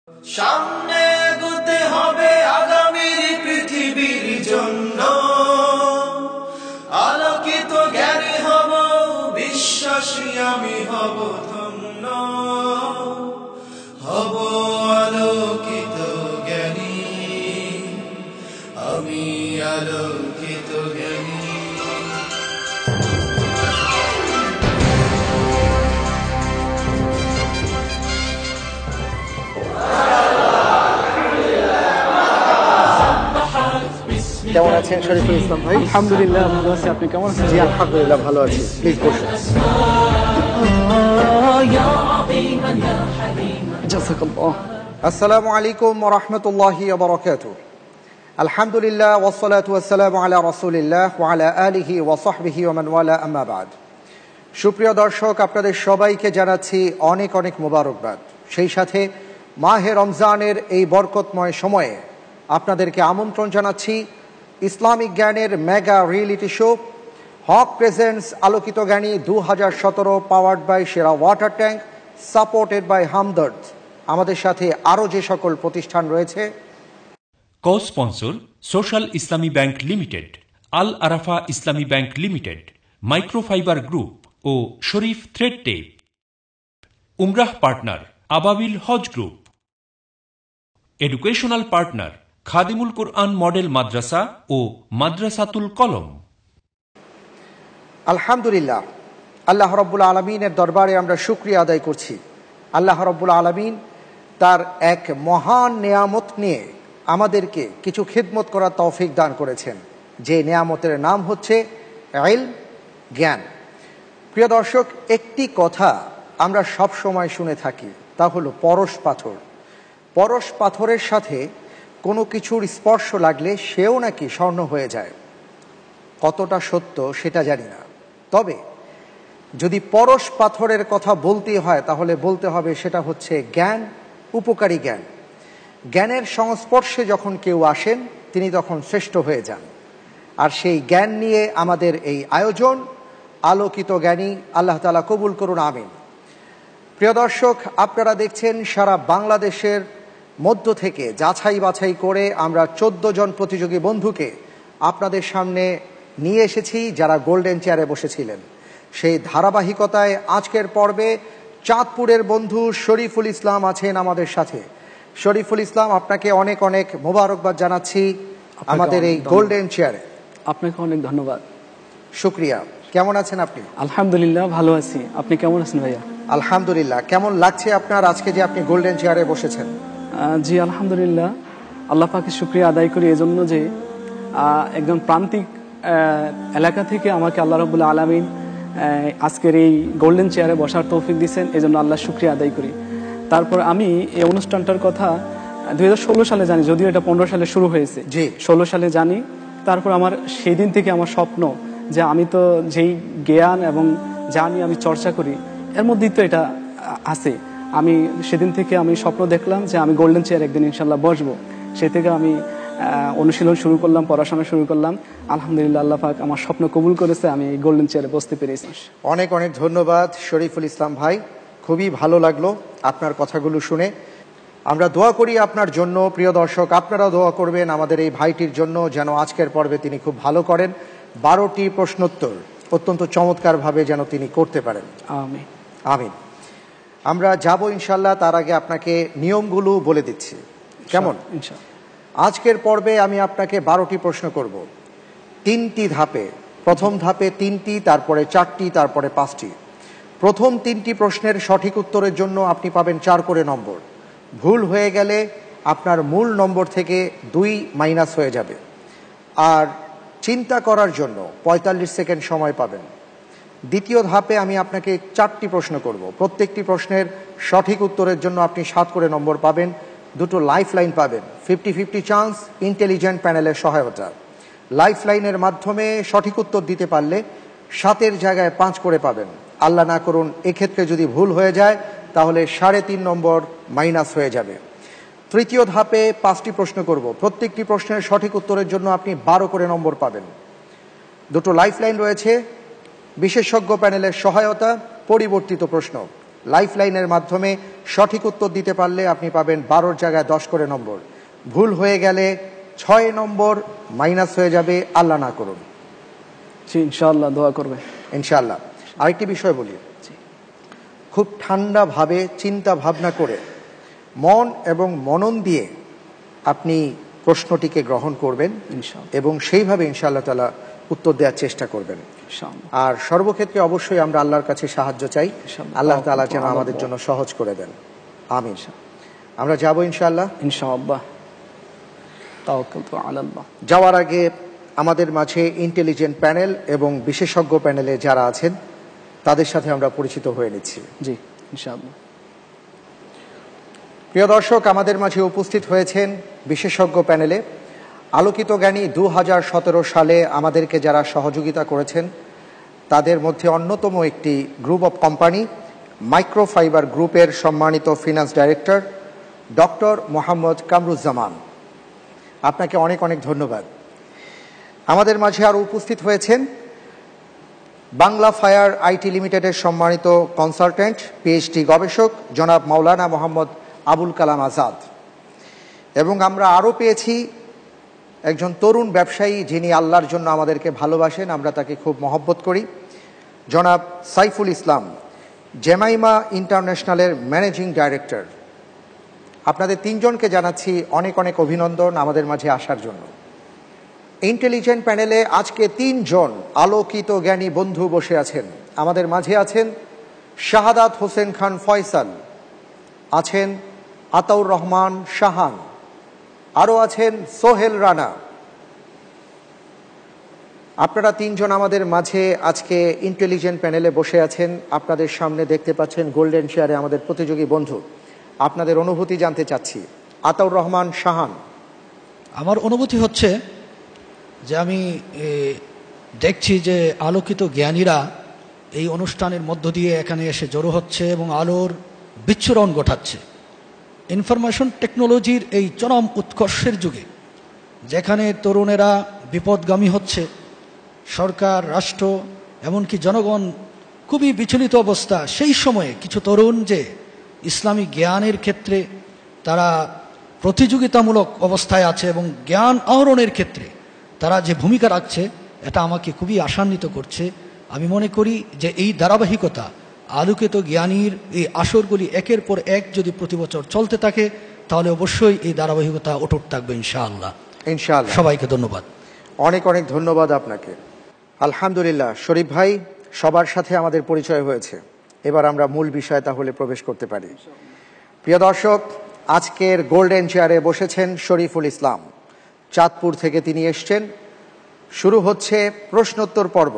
সামনে এগোতে হবে আগামীর পৃথিবীর জন্য, আলোকিত জ্ঞানী হব, বিশ্বাসী আমি হব ধন্য, হব আলোকিত জ্ঞানী, আমি আলোকিত জ্ঞানী। কেমন আছেন শরীফুল ইসলাম ভাই? আলহামদুলিল্লাহ ভালো আছি, আপনি কেমন আছেন? জি আলহামদুলিল্লাহ ভালো আছি। প্লিজ বসুন। জাযাকাল্লাহ। আসসালামু আলাইকুম ওয়া রাহমাতুল্লাহি ওয়া বারাকাতুহু। আলহামদুলিল্লাহ ওয়াসসালাতু ওয়াসসালামু আলা রাসূলিল্লাহ ওয়া আলা আলিহি ওয়া সাহবিহি ওয়া মান ওয়ালা, আম্মা বাদ। সুপ্রিয় দর্শক, আপনাদের সবাইকে জানাচ্ছি অনেক অনেক মোবারকবাদ। সেই সাথে মাহে রমজানের এই বরকতময় সময়ে আপনাদেরকে আমন্ত্রণ জানাচ্ছি ইসলামিক জ্ঞানের mega reality show Haque presents Alokito Gyani 2017, powered by সেরা water tank, supported by Hamdard. আমাদের সাথে আরও যে সকল প্রতিষ্ঠান রয়েছে: co sponsor social Islami bank limited, Al Arafah Islami bank limited, microfiber group ও শরীফ থ্রেড টেপ। উমরাহ partner Ababil Hajj group. Educational partner Khadimul Quran model Madrasa ও মাদ্রাসাতুল কলম। আলহামদুলিল্লাহ, আল্লাহ রাব্বুল আলামিনের দরবারে আমরা শুকরিয়া আদায় করছি। আল্লাহ রাব্বুল আলামিন তার এক মহান নেয়ামত নিয়ে আমাদেরকে কিছু খিদমত করার তৌফিক দান করেছেন, যে নেয়ামতের নাম হচ্ছে ইলম, জ্ঞান। প্রিয় দর্শক, একটি কথা আমরা সব সময় শুনে থাকি, তা হলো পরশ পাথর। পরশ পাথরের সাথে কোনো কিছুর স্পর্শ লাগলে সেও নাকি স্বর্ণ হয়ে যায়। কতটা সত্য সেটা জানি না, তবে যদি পরশ পাথরের কথা বলতেই হয় তাহলে বলতে হবে সেটা হচ্ছে জ্ঞান, উপকারী জ্ঞান। জ্ঞানের সংস্পর্শে যখন কেউ আসেন তিনি তখন শ্রেষ্ঠ হয়ে যান। আর সেই জ্ঞান নিয়ে আমাদের এই আয়োজন, আলোকিত জ্ঞানী। আল্লাহ তাআলা কবুল করুন, আমিন। প্রিয় দর্শক, আপনারা দেখছেন সারা বাংলাদেশের মধ্য থেকে যাচাই বাছাই করে আমরা 14 জন প্রতিযোগী বন্ধুকে আপনাদের সামনে নিয়ে এসেছি, যারা গোল্ডেন চেয়ারে বসেছিলেন। সেই ধারাবাহিকতায় আজকের পর্বে চাঁদপুরের বন্ধু শরীফুল ইসলাম আছেন আমাদের সাথে। শরীফুল ইসলাম, আপনাকে অনেক অনেক মোবারকবাদ জানাচ্ছি আমাদের এই গোল্ডেন চেয়ারে। আপনাকে অনেক ধন্যবাদ। শুক্রিয়া। কেমন আছেন আপনি? আলহামদুলিল্লাহ ভালো আছি, আপনি কেমন আছেন ভাইয়া? আলহামদুলিল্লাহ। কেমন লাগছে আপনার আজকে যে আপনি গোল্ডেন চেয়ারে বসেছেন? জি আলহামদুলিল্লাহ, আল্লাহ পাকে শুকরিয়া আদায় করি এজন্য যে একদম প্রান্তিক এলাকা থেকে আমাকে আল্লাহ রাব্বুল আলামিন আজকের এই গোল্ডেন চেয়ারে বসার তৌফিক দিয়েছেন, এজন্য আল্লাহ শুকরিয়া আদায় করি। তারপর আমি এই অনুষ্ঠানটার কথা 2016 সালে জানি, যদিও এটা 15 সালে শুরু হয়েছে। 16 সালে জানি। তারপর আমার সেই দিন থেকে আমার স্বপ্ন যে আমি তো যেই জ্ঞান এবং যা নিয়ে আমি চর্চা করি এর মধ্যেই তো এটা আছে। আমি সেদিন থেকে আমি স্বপ্ন দেখলাম যে আমি গোল্ডেন চেয়ার একদিন ইনশাল্লাহ বসবো। সেই থেকে আমি অনুশীলন শুরু করলাম, পড়াশোনা শুরু করলাম। আলহামদুলিল্লাহ, আল্লাহ পাক আমার স্বপ্ন কবুল করেছে, আমি এই গোল্ডেন চেয়ারে বসতে পেরেছি। অনেক অনেক ধন্যবাদ শরীফুল ইসলাম ভাই, খুবই ভালো লাগলো আপনার কথাগুলো শুনে। আমরা দোয়া করি আপনার জন্য। প্রিয় দর্শক, আপনারা দোয়া করবেন আমাদের এই ভাইটির জন্য, যেন আজকের পর্বে তিনি খুব ভালো করেন। 12টি প্রশ্নোত্তর অত্যন্ত চমৎকারভাবে যেন তিনি করতে পারেন। আমিন আমিন। আমরা যাব ইনশাল্লাহ, তার আগে আপনাকে নিয়মগুলো বলে দিচ্ছি, কেমন? ইনশাআল্লাহ। আজকের পর্বে আমি আপনাকে 12টি প্রশ্ন করব, 3টি ধাপে। প্রথম ধাপে 3টি, তারপরে 4টি, তারপরে 5টি। প্রথম 3টি প্রশ্নের সঠিক উত্তরের জন্য আপনি পাবেন 4 করে নম্বর। ভুল হয়ে গেলে আপনার মূল নম্বর থেকে 2 মাইনাস হয়ে যাবে। আর চিন্তা করার জন্য 45 সেকেন্ড সময় পাবেন। দ্বিতীয় ধাপে আমি আপনাকে 4টি প্রশ্ন করব। প্রত্যেকটি প্রশ্নের সঠিক উত্তরের জন্য আপনি 7 করে নম্বর পাবেন। 2টো লাইফ লাইন পাবেন, 50-50 চান্স, ইন্টেলিজেন্ট প্যানেলের সহায়তা। লাইফ লাইনের মাধ্যমে সঠিক উত্তর দিতে পারলে 7-এর জায়গায় 5 করে পাবেন। আল্লাহ না করুন এক্ষেত্রে যদি ভুল হয়ে যায় তাহলে 3.5 নম্বর মাইনাস হয়ে যাবে। তৃতীয় ধাপে 5টি প্রশ্ন করব। প্রত্যেকটি প্রশ্নের সঠিক উত্তরের জন্য আপনি 12 করে নম্বর পাবেন। 2টো লাইফ লাইন রয়েছে, বিশেষজ্ঞ প্যানেলের সহায়তা, পরিবর্তিত প্রশ্ন। লাইফ লাইনের মাধ্যমে সঠিক উত্তর দিতে পারলে আপনি পাবেন 12 জায়গায় 10 করে নম্বর। ভুল হয়ে গেলে 6 নম্বর মাইনাস হয়ে যাবে, আল্লাহ না করুন। জি ইনশাআল্লাহ দোয়া করবে। ইনশাআল্লাহ। আরেকটি বিষয় বলি, খুব ঠান্ডাভাবে চিন্তা ভাবনা করে মন এবং মনন দিয়ে আপনি প্রশ্নটিকে গ্রহণ করবেন এবং সেইভাবে ইনশাআল্লাহ তাআলা উত্তর দেওয়ার চেষ্টা করবেন। আর সর্বক্ষেত্রে অবশ্যই আমরা আল্লাহর কাছে সাহায্য চাই, আল্লাহ তাআলা যেন আমাদের জন্য সহজ করে দেন। আমিন। আমরা যাব ইনশাআল্লাহ। ইনশাআল্লাহ। তাওয়াক্কালতু আলাল্লাহ। যাওয়ার আগে আমাদের মাঝে ইন্টেলিজেন্ট প্যানেল এবং বিশেষজ্ঞ প্যানেলে যারা আছেন তাদের সাথে আমরা পরিচিত হয়ে নিচ্ছি। জি ইনশাআল্লাহ। প্রিয় দর্শক, আমাদের মাঝে উপস্থিত হয়েছেন বিশেষজ্ঞ প্যানেলে আলোকিত জ্ঞানী 2017 সালে আমাদেরকে যারা সহযোগিতা করেছেন তাদের মধ্যে অন্যতম একটি গ্রুপ অফ কোম্পানি মাইক্রোফাইবার গ্রুপের সম্মানিত finance director doctor Mohammad Kamruzzaman. আপনাকে অনেক অনেক ধন্যবাদ। আমাদের মাঝে আরও উপস্থিত হয়েছেন বাংলা ফায়ার আইটি লিমিটেডের সম্মানিত কনসালটেন্ট পিএইচডি গবেষক জনাব মাওলানা মোহাম্মদ আবুল কালাম আজাদ। এবং আমরা আরও পেয়েছি একজন তরুণ ব্যবসায়ী যিনি আল্লাহর জন্য আমাদেরকে ভালোবাসেন, আমরা তাকে খুব মহব্বত করি, জনাব Saiful Islam, Jemimah ইন্টারন্যাশনালের managing director. আপনাদের তিনজনকে জানাচ্ছি অনেক অনেক অভিনন্দন আমাদের মাঝে আসার জন্য। ইন্টেলিজেন্ট প্যানেলে আজকে 3 জন আলোকিত জ্ঞানী বন্ধু বসে আছেন। আমাদের মাঝে আছেন শাহাদাত হোসেন খান ফয়সাল, আছেন আতাউর রহমান শাহান, আরও আছেন সোহেল রানা। আপনারা 3 জন আমাদের মাঝে আজকে ইন্টেলিজেন্ট প্যানেলে বসে আছেন। আপনাদের সামনে দেখতে পাচ্ছেন গোল্ডেন চেয়ারে আমাদের প্রতিযোগী বন্ধু। আপনাদের অনুভূতি জানতে চাচ্ছি। আতাউর রহমান শাহান। আমার অনুভূতি হচ্ছে যে আমি দেখছি যে আলোকিত জ্ঞানীরা এই অনুষ্ঠানের মধ্য দিয়ে এখানে এসে জড়ো হচ্ছে এবং আলোর বিচ্ছুরণ ঘটাচ্ছে। ইনফরমেশন টেকনোলজির এই চরম উৎকর্ষের যুগে যেখানে তরুণেরা বিপদগামী হচ্ছে, সরকার, রাষ্ট্র, এমনকি জনগণ খুবই বিচলিত অবস্থা, সেই সময়ে কিছু তরুণ যে ইসলামী জ্ঞানের ক্ষেত্রে তারা প্রতিযোগিতামূলক অবস্থায় আছে এবং জ্ঞান আহরণের ক্ষেত্রে তারা যে ভূমিকা রাখছে, এটা আমাকে খুবই আশান্বিত করছে। আমি মনে করি যে এই ধারাবাহিকতা আলোকিত জ্ঞানীর এই আসরগুলি একের পর এক যদি প্রতি বছর চলতে থাকে তাহলে অবশ্যই এই ধারাবাহিকতা অটুট থাকবে ইনশাআল্লাহ। ইনশাআল্লাহ। সবাইকে ধন্যবাদ। অনেক অনেক ধন্যবাদ আপনাকে। আলহামদুলিল্লাহ, শরীফ ভাই, সবার সাথে আমাদের পরিচয় হয়েছে। এবার আমরা মূল বিষয়ে তাহলে প্রবেশ করতে পারি। প্রিয় দর্শক, আজকের গোল্ডেন চেয়ারে বসেছেন শরীফুল ইসলাম। চাঁদপুর থেকে তিনি এসছেন। শুরু হচ্ছে প্রশ্নোত্তর পর্ব।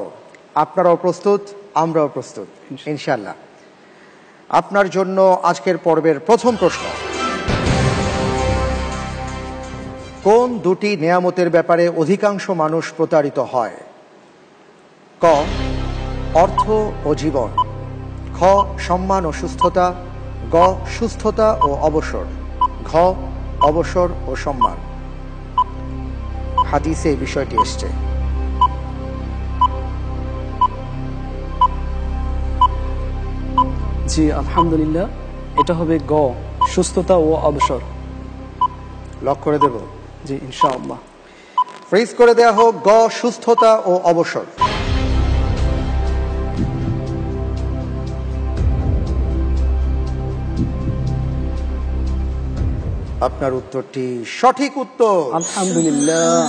আপনারাও প্রস্তুত, আমরাও প্রস্তুত ইনশাআল্লাহ। আপনার জন্য আজকের পর্বের প্রথম প্রশ্ন, কোন দুটি নেয়ামতের ব্যাপারে অধিকাংশ মানুষ প্রতারিত হয়? ক, অর্থ ও জীবন, খ, সম্মান ও সুস্থতা, গ, সুস্থতা ও অবসর, ঘ, অবসর ও সম্মান। হাদিসে এই বিষয়টি এসছে। জি আলহামদুলিল্লাহ, এটা হবে গ, সুস্থতা ও অবসর। লক করে দেব? জি ইনশাআল্লাহ। ফ্রিজ করে দেয়া হোক গ, সুস্থতা ও অবসর। আপনার উত্তরটি সঠিক উত্তর। আলহামদুলিল্লাহ।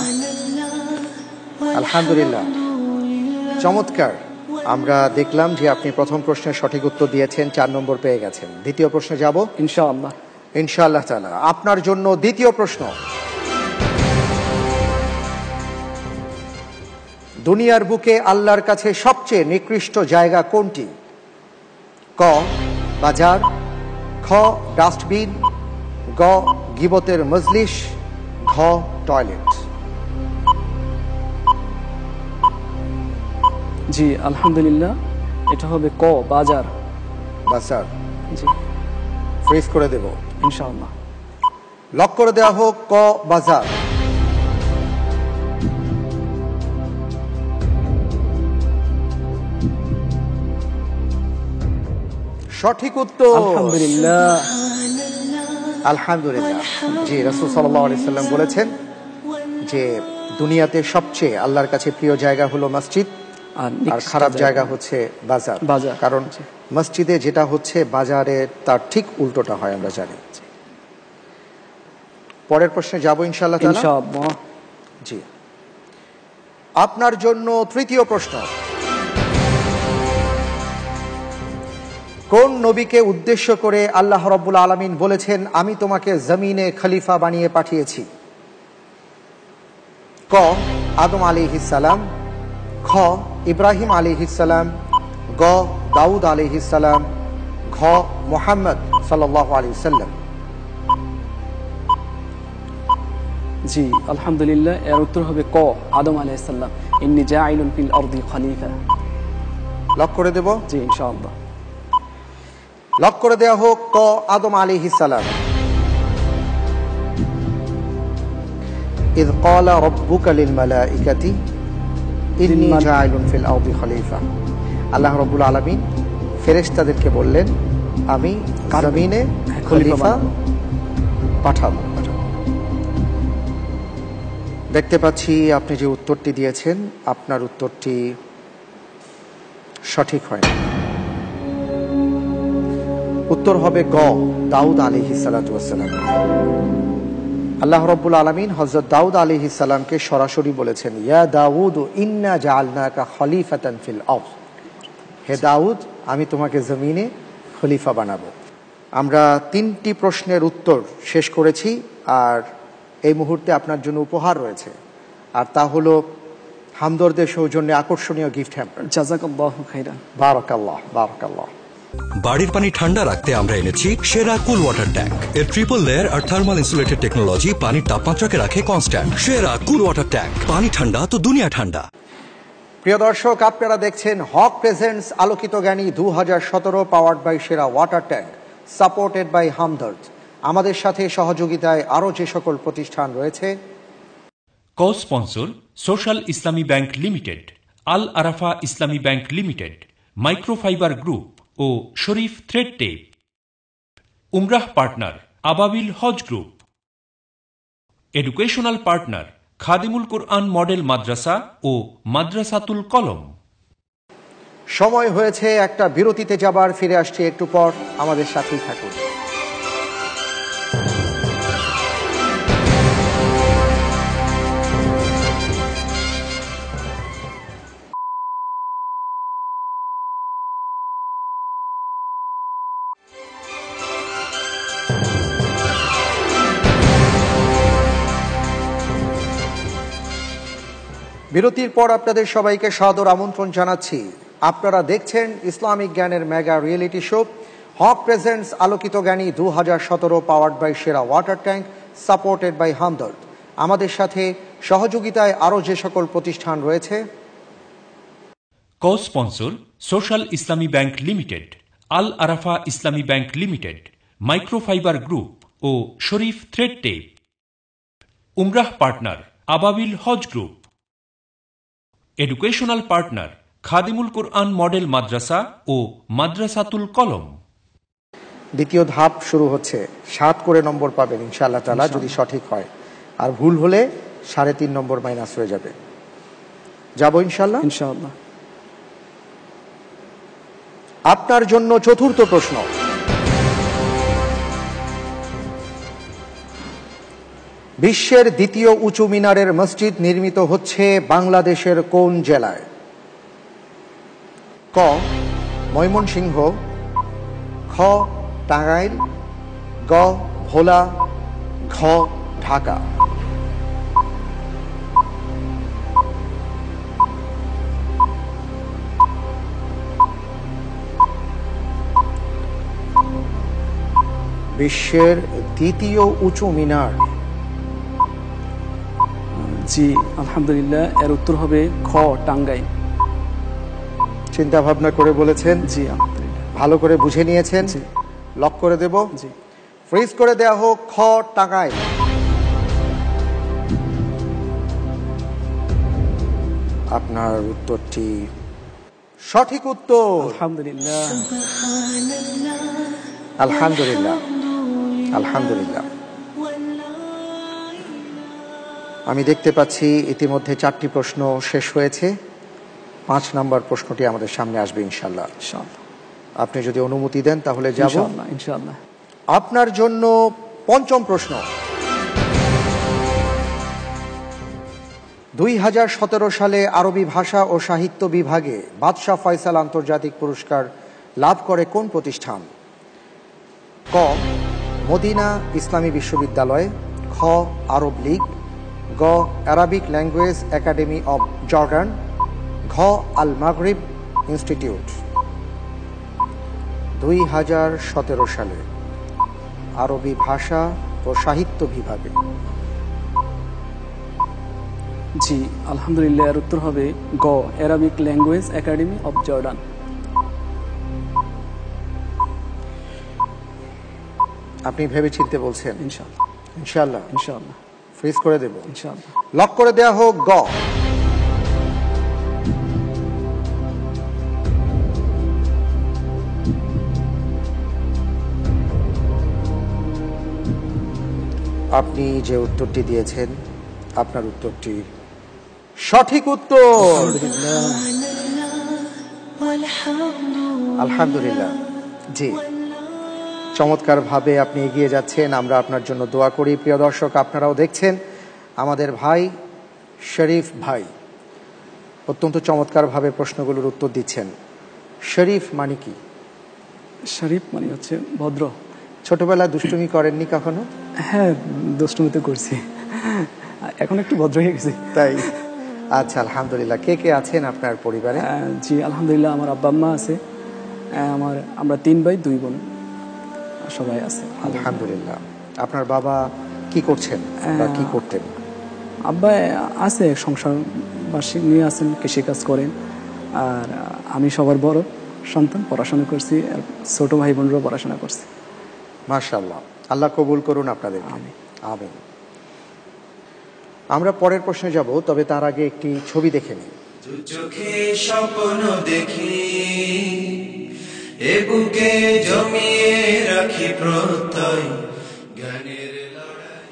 আলহামদুলিল্লাহ, চমৎকার। আমরা দেখলাম যে আপনি প্রথম প্রশ্নের সঠিক উত্তর দিয়েছেন, 4 নম্বর পেয়ে গেছেন। দ্বিতীয় প্রশ্নে যাব ইনশাআল্লাহ। ইনশাআল্লাহ তাআলা। আপনার জন্য দ্বিতীয় প্রশ্ন, দুনিয়ার বুকে আল্লাহর কাছে সবচেয়ে নিকৃষ্ট জায়গা কোনটি? ক, বাজার, খ, ডাস্টবিন, গ, গিবতের মজলিস, ঘ, টয়লেট। জি আলহামদুলিল্লাহ, এটা হবে ক, বাজার। বাজার। জি ফ্রিজ করে দেব ইনশাআল্লাহ। লক করে দেওয়া হোক ক, বাজার। সঠিক উত্তর আলহামদুলিল্লাহ। আলহামদুলিল্লাহ। জি, রাসূল সাল্লাল্লাহু আলাইহি সাল্লাম বলেছেন যে দুনিয়াতে সবচেয়ে আল্লাহর কাছে প্রিয় জায়গা হলো মসজিদ, আর খারাপ জায়গা হচ্ছে বাজার। কারণ মসজিদে যেটা হচ্ছে বাজারে তার ঠিক উল্টোটা হয়, আমরা জানি। পরের প্রশ্নে যাব ইনশাআল্লাহ তাআলা। ইনশাআল্লাহ। জি, আপনার জন্য তৃতীয় প্রশ্ন। কোন নবীকে উদ্দেশ্য করে আল্লাহ রাব্বুল আলামিন বলেছেন আমি তোমাকে জমিনে খলিফা বানিয়ে পাঠিয়েছি? ক আদম আলাইহিস সালাম, খ ইব্রাহিম আলাইহিস সালাম, গ দাউদ আলাইহিস সালাম, ঘ মুহাম্মদ সাল্লাল্লাহু আলাইহি ওয়াসাল্লাম। জি আলহামদুলিল্লাহ, এর উত্তর হবে ক আদম আলাইহিস সালাম। ইন্নী জাইলুন ফিল আরদি খলিফা। লক করে দেব? জি ইনশাআল্লাহ। লক করে দেওয়া হোক ক আদম আলাইহিস সালাম। ইয ক্বালা রাব্বুকা লিল মালাইকাতি ইন্নী জাইলুন ফিল আরদি খলিফা। আল্লাহ রাব্বুল আলামিন ফেরেশতাদেরকে বললেন আমি জমিনে খলিফা পাঠাবো। দেখতে পাচ্ছি আপনি যে উত্তরটি দিয়েছেন আপনার উত্তরটি সঠিক হয়নি। উত্তর হবে গ দাউদ আলাইহিস সালাতু ওয়াস সালাম। আল্লাহ রাব্বুল আলামিন হযরত দাউদ আলাইহিস সালামকে সরাসরি বলেছেন ইয়া দাউদ ইন্না জাআলনাকা খলিফাতান ফিল আরদ। হে দাউদ, আমি তোমাকে জমিনে খলিফা বানাবো। আমরা 3টি প্রশ্নের উত্তর শেষ করেছি, আর এই মুহূর্তে আপনার জন্য উপহার রয়েছে, আর তা হলো হামদর্দের সৌজন্যে আকর্ষণীয় গিফট হ্যাম্পার। জাযাকাল্লাহু খাইরান। বারাকাল্লাহ বারাকাল্লাহ। বাড়ির পানি ঠান্ডা রাখতে আমরা এনেছি সেরা কুল ওয়াটার ট্যাঙ্ক। এর ট্রিপল লেয়ার আর থার্মাল ইনসুলেটেড টেকনোলজি পানির তাপমাত্রাকে রাখে কনস্ট্যান্ট। সেরা কুল ওয়াটার ট্যাঙ্ক, পানি ঠান্ডা তো দুনিয়া ঠান্ডা। প্রিয় দর্শক, আপনারা দেখছেন হক presents Alokito Gyani 2017 powered by সেরা water tank, supported by Hamdard. আমাদের সাথে সহযোগিতায় আরও যে সকল প্রতিষ্ঠান রয়েছে: co sponsor social Islami bank limited, Al Arafah Islami bank limited, microfiber group ও শরীফ থ্রেড টেপ। উমরাহ partner Ababil Hajj group. Educational partner Khadimul Quran model Madrasa ও মাদ্রাসাতুল কলম। সময় হয়েছে একটা বিরতিতে যাবার, ফিরে আসছি একটু পর, আমাদের সাথেই থাকুন। বিরতির পর আপনাদের সবাইকে সাদর আমন্ত্রণ জানাচ্ছি। আপনারা দেখছেন ইসলামিক জ্ঞানের mega reality show Haque presents Alokito Gyani 2017 powered by সেরা water tank, supported by Hamdard. আমাদের সাথে সহযোগিতায় আরও যে সকল প্রতিষ্ঠান রয়েছে: co sponsor social Islami bank limited, Al Arafah Islami bank limited, microfiber group ও শরীফ থ্রেড টেপ। উমরাহ partner Ababil Hajj group. Educational partner Khadimul Quran model Madrasa ও মাদ্রাসাতুল কলম। দ্বিতীয় ধাপ শুরু হচ্ছে। 7 করে নম্বর পাবেন ইনশাআল্লাহ তাআলা যদি সঠিক হয়, আর ভুল হলে 3.5 নম্বর মাইনাস হয়ে যাবে। যাবো ইনশাআল্লাহ? ইনশাআল্লাহ। আপনার জন্য চতুর্থ প্রশ্ন। বিশ্বের দ্বিতীয় উঁচু মিনারের মসজিদ নির্মিত হচ্ছে বাংলাদেশের কোন জেলায়? ক ময়মনসিংহ, খ টাঙ্গাইল, গ ভোলা, ঘ ঢাকা। বিশ্বের দ্বিতীয় উঁচু মিনার। জি আলহামদুলিল্লাহ, এর উত্তর হবে খ টাঙ্গাইল। চিন্তা ভাবনা করে বলেছেন, জি আলহামদুলিল্লাহ, ভালো করে বুঝে নিয়েছেন। জি। লক করে দেব? জি। ফ্রিজ করে দেয়া হোক খ টাঙ্গাইল। আপনার উত্তরটি সঠিক উত্তর। আলহামদুলিল্লাহ। আলহামদুলিল্লাহ, আলহামদুলিল্লাহ। আমি দেখতে পাচ্ছি ইতিমধ্যে 4টি প্রশ্ন শেষ হয়েছে। 5 নম্বর প্রশ্নটি আমাদের সামনে আসবে ইনশাআল্লাহ। ইনশাআল্লাহ। আপনি যদি অনুমতি দেন তাহলে যাব। ইনশাআল্লাহ, ইনশাআল্লাহ। আপনার জন্য 5ম প্রশ্ন। 2017 সালে আরবি ভাষা ও সাহিত্য বিভাগে বাদশাহ ফয়সাল আন্তর্জাতিক পুরস্কার লাভ করে কোন প্রতিষ্ঠান? ক, মদিনা ইসলামী বিশ্ববিদ্যালয়, খ, আরব লীগ, গ, Arabic language academy of Jordan, ঘ, আল মাগরিব ইনস্টিটিউট। 2017 সালে আরবি ভাষা ও সাহিত্য বিভাগে। জি আলহামদুলিল্লাহ, এর উত্তর হবে গ, Arabic language academy of Jordan. আপনি ভেবে চিনতে বলছেন? ইনশাআল্লাহ, ইনশাআল্লাহ। ইনশাআল্লাহ, ফ্রিজ করে দেব। ইনশাআল্লাহ। লক করে দেয়া হোক গ। আপনি যে উত্তরটি দিয়েছেন আপনার উত্তরটি সঠিক উত্তর। আলহামদুলিল্লাহ। জি, চমৎকারভাবে আপনি এগিয়ে যাচ্ছেন। আমরা আপনার জন্য দোয়া করি। প্রিয় দর্শক, আপনারাও দেখছেন আমাদের ভাই শরীফ ভাই অত্যন্ত চমৎকারভাবে প্রশ্নগুলোর উত্তর দিচ্ছেন। শরীফ মানে কি? শরীফ মানে হচ্ছে ভদ্র। ছোটবেলায় দুষ্টুমি করেননি কখনো? হ্যাঁ, দুষ্টুমি তো করছি, এখন একটু ভদ্র হয়ে গেছি। তাই? আচ্ছা, আলহামদুলিল্লাহ। কে কে আছেন আপনার পরিবারে? জি আলহামদুলিল্লাহ, আমার আব্বা আম্মা আছে, আমরা 3 ভাই 2 বোন, সবাই আছে আলহামদুলিল্লাহ। আপনার বাবা কি করছেন বা কি করতেন? আব্বা আছে, সংসার বার্ষিক নিয়ে আছেন, কৃষিকাজ করেন। আর আমি সবার বড় সন্তান, পড়াশোনা করছি, আর ছোট ভাই বোনরাও পড়াশোনা করছে। মাশাআল্লাহ, আল্লাহ কবুল করুন আপনাদের। আমিন। আমিন। আমরা পরের প্রশ্নে যাব, তবে তার আগে একটি ছবি দেখে নিই। চোখে স্বপ্ন দেখি, এ বুকে জমিয়ে রাখি প্রত্যয়, জ্ঞানের লড়াই।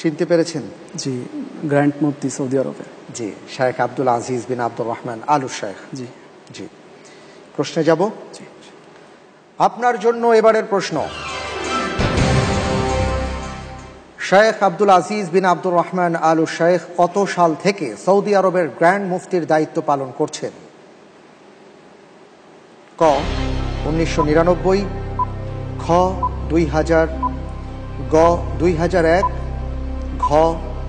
চিনতে পেরেছেন? জি, গ্র্যান্ড মুফতি সৌদি আরবের। জি, শেখ আব্দুল আজিজ বিন আব্দুর রহমান আলু শেখ। জি জি, প্রশ্নে যাব। জি। আপনার জন্য এবারের প্রশ্ন। শেখ আব্দুল আজিজ বিন আব্দুর রহমান আলু শেখ কত সাল থেকে সৌদি আরবের গ্র্যান্ড মুফতির দায়িত্ব পালন করছেন? ক, 1999, খ, 2000, গ, 2001, ঘ,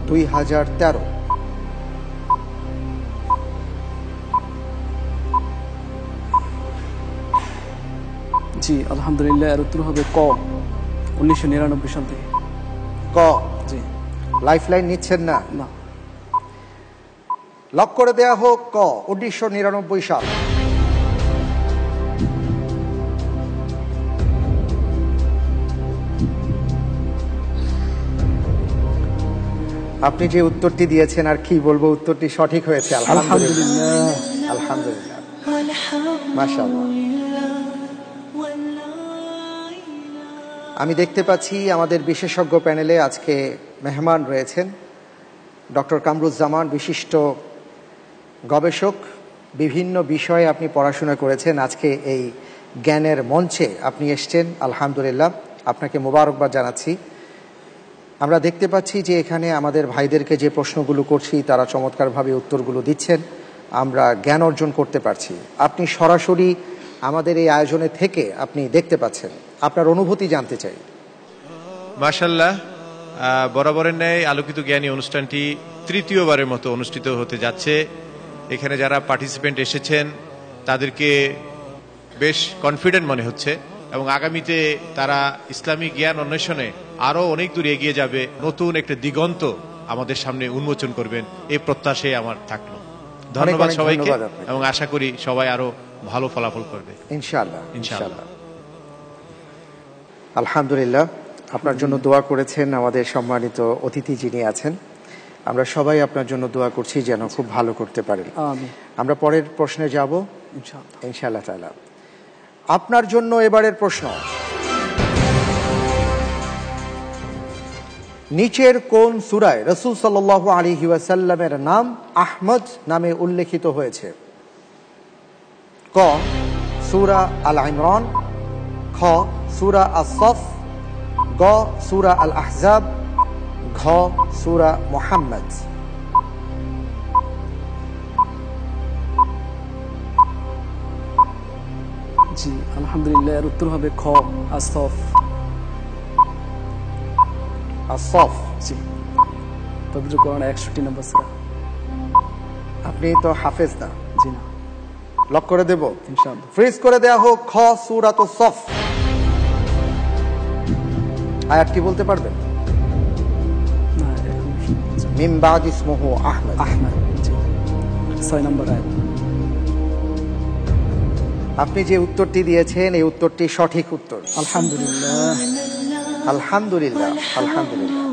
2013। জি আলহামদুলিল্লাহ, এর উত্তর হবে ক, 1999 সাল থেকে। ক। জি। লাইফলাইন নিচ্ছেন না? না। লক করে দেয়া হোক ক, 1999 সাল। আপনি যে উত্তরটি দিয়েছেন, আর কি বলবো, উত্তরটি সঠিক হয়েছে। আলহামদুলিল্লাহ, আলহামদুলিল্লাহ, মাশাআল্লাহ। আমি দেখতে পাচ্ছি আমাদের বিশেষজ্ঞ প্যানেলে আজকে মেহমান রয়েছেন ডক্টর কামরুজ্জামান, বিশিষ্ট গবেষক। বিভিন্ন বিষয়ে আপনি পড়াশোনা করেছেন, আজকে এই জ্ঞানের মঞ্চে আপনি এসছেন। আলহামদুলিল্লাহ, আপনাকে মোবারকবাদ জানাচ্ছি। আমরা দেখতে পাচ্ছি যে এখানে আমাদের ভাইদেরকে যে প্রশ্নগুলো করছি তারা চমৎকারভাবে উত্তরগুলো দিচ্ছেন, আমরা জ্ঞান অর্জন করতে পারছি। আপনি সরাসরি আমাদের এই আয়োজনে থেকে আপনি দেখতে পাচ্ছেন, আপনার অনুভূতি জানতে চাই। মাশাআল্লাহ, বরাবরের ন্যায় আলোকিত জ্ঞানী অনুষ্ঠানটি তৃতীয়বারের মতো অনুষ্ঠিত হতে যাচ্ছে। এখানে যারা পার্টিসিপেন্ট এসেছেন তাদেরকে বেশ কনফিডেন্ট মনে হচ্ছে এবং আগামীতে তারা ইসলামী জ্ঞান অন্বেষণে আরও অনেক দূর এগিয়ে যাবে, নতুন একটা দিগন্ত আমাদের সামনে উন্মোচন করবেন, এই প্রত্যাশাই আমার থাকলো। ধন্যবাদ সবাইকে এবং আশা করি সবাই আরো ভালো ফলাফল করবে ইনশাআল্লাহ। ইনশাআল্লাহ। আলহামদুলিল্লাহ, আপনার জন্য দোয়া করেছেন আমাদের সম্মানিত অতিথি যিনি আছেন। আমরা সবাই আপনার জন্য দোয়া করছি যেন খুব ভালো করতে পারেন। আমিন। আমরা পরের প্রশ্নে যাব ইনশাআল্লাহ। ইনশাআল্লাহ তাআলা। আপনার জন্য এবারের প্রশ্ন, নিচের কোন সূরায় রাসূল সাল্লাল্লাহু আলাইহি ওয়াসাল্লামের নাম আহমদ নামে উল্লেখিত হয়েছে? ক সূরা আল ইমরান, খ সূরা আস-সফ, গ সূরা আল আহজাব, ঘ সূরা মুহাম্মদ। জি আলহামদুলিল্লাহ, এর উত্তর হবে খ আস-সফ। আস-সফ। জি, পবিত্র কোরআন 61 নম্বর সূরা। আপনি তো হাফেজ না। জি না। লক করে দেব ইনশাআল্লাহ। ফ্রিজ করে দেয়া হোক খ সূরাতুস সফ। আয়াতটি বলতে পারবেন? না, এখন মিন বাদ ইসমুহু আহমদ। আহমদ। জি 6 নম্বর আয়াত। আপনি যে উত্তরটি দিয়েছেন এই উত্তরটি সঠিক উত্তর। আলহামদুলিল্লাহ। আলহামদুলিল্লাহ, আলহামদুলিল্লাহ।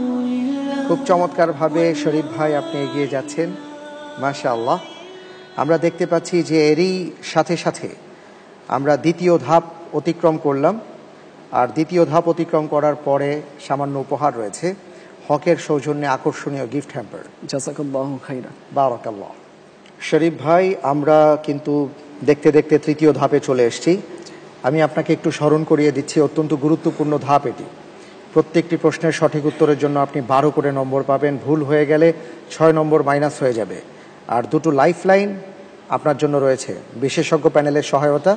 খুব চমৎকারভাবে শরীফ ভাই আপনি এগিয়ে যাচ্ছেন, মাশাআল্লাহ। আমরা দেখতে পাচ্ছি যে এরই সাথে সাথে আমরা দ্বিতীয় ধাপ অতিক্রম করলাম, আর দ্বিতীয় ধাপ অতিক্রম করার পরে সামান্য উপহার রয়েছে, হকের সৌজন্যে আকর্ষণীয় গিফট হ্যাম্পার। জাযাকাল্লাহু খাইরান। বারাকাল্লাহ। শরীফ ভাই, আমরা কিন্তু দেখতে দেখতে তৃতীয় ধাপে চলে এসেছি। আমি আপনাকে একটু স্মরণ করিয়ে দিচ্ছি, অত্যন্ত গুরুত্বপূর্ণ ধাপ এটি। প্রত্যেকটি প্রশ্নের সঠিক উত্তরের জন্য আপনি 12 করে নম্বর পাবেন, ভুল হয়ে গেলে 6 নম্বর মাইনাস হয়ে যাবে। আর দুটো লাইফ লাইন আপনার জন্য রয়েছে, বিশেষজ্ঞ প্যানেলের সহায়তা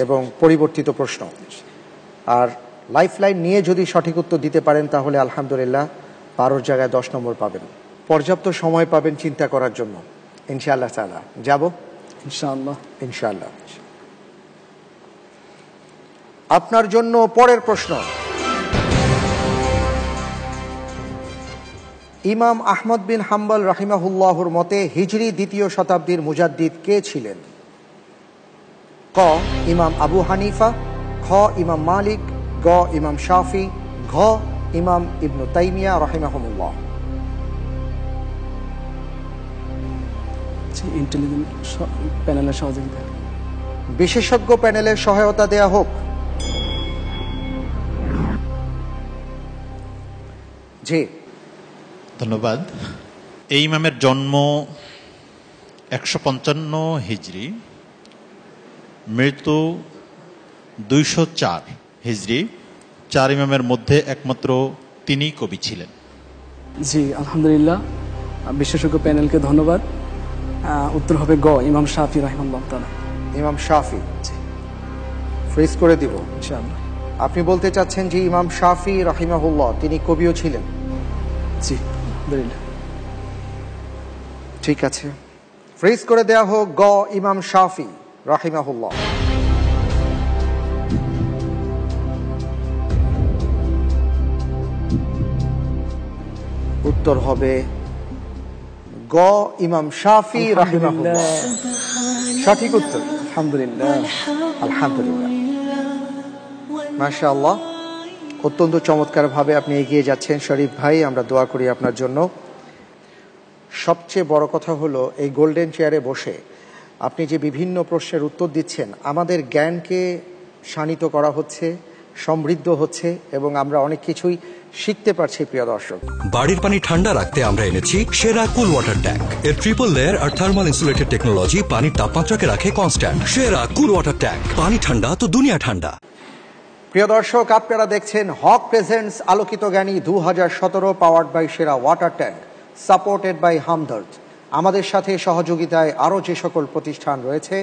এবং পরিবর্তিত প্রশ্ন। আর লাইফ লাইন নিয়ে যদি সঠিক উত্তর দিতে পারেন তাহলে আলহামদুলিল্লাহ 12 জায়গায় 10 নম্বর পাবেন। পর্যাপ্ত সময় পাবেন চিন্তা করার জন্য, ইনশাআল্লাহ তাআলা। যাব ইনশাআল্লাহ। ইনশাআল্লাহ। আপনার জন্য পরের প্রশ্ন, ইমাম আহমদ বিন হাম্বল রাহিমাহুল্লাহর মতে হিজরি 2য় শতাব্দীর মুজাদ্দিদ কে ছিলেন? ক ইমাম আবু হানিফা, খ ইমাম মালিক, গ ইমাম শাফি, ঘ ইমাম ইবনু তাইমিয়া রাহিমাহুল্লাহ। জি, ইন্টেলিজেন্ট প্যানেলের সহযোগিতা। বিশেষজ্ঞ প্যানেলের সহায়তা দেয়া হোক। জি ধন্যবাদ। এই ইমামের জন্ম 155 হিজরি, মৃত্যু 204 হিজরি। 4 ইমামের মধ্যে একমাত্র তিনি কবি ছিলেন। জি আলহামদুলিল্লাহ, বিশেষজ্ঞ প্যানেলকে ধন্যবাদ। উত্তর হবে গ ইমাম শাফি রাহিমাহুল্লাহ তাআলা। ইমাম শাফি। ফ্রিজ করে দিব ইনশাআল্লাহ। আপনি বলতে চাচ্ছেন যে ইমাম শাফি রাহিমাহুল্লাহ তিনি কবিও ছিলেন? জি আলহামদুলিল্লাহ। ঠিক আছে, ফ্রিজ করে দেয়া হোক গ ইমাম শাফি রাহিমাহুল্লাহ। উত্তর হবে গ ইমাম শাফি রাহিমাহুল্লাহ। সঠিক উত্তর। আলহামদুলিল্লাহ। আলহামদুলিল্লাহ, মাশাআল্লাহ। অত্যন্ত চমৎকারভাবে আপনি এগিয়ে যাচ্ছেন শরীফ ভাই, আমরা দোয়া করি আপনার জন্য। সবচেয়ে বড় কথা হলো এই গোল্ডেন চেয়ারে বসে আপনি যে বিভিন্ন প্রশ্নের উত্তর দিচ্ছেন, আমাদের জ্ঞানকে শানিত করা হচ্ছে, সমৃদ্ধ হচ্ছে এবং আমরা অনেক কিছুই শিখতে পারছি। প্রিয় দর্শক, বাড়ির পানি ঠান্ডা রাখতে আমরা এনেছি সেরা কুল ওয়াটার ট্যাঙ্ক। এর ট্রিপল লেয়ার আর থার্মাল ইনসুলেটেড টেকনোলজি পানির তাপমাত্রাকে রাখে কনস্ট্যান্ট। সেরা কুল ওয়াটার ট্যাঙ্ক, পানি ঠান্ডা তো দুনিয়া ঠান্ডা। প্রিয় দর্শক, আপনারা দেখছেন হক presents Alokito Gyani 2017 powered by সেরা water tank, supported by Hamdard. আমাদের সাথে সহযোগিতায় আরও যে সকল প্রতিষ্ঠান রয়েছে: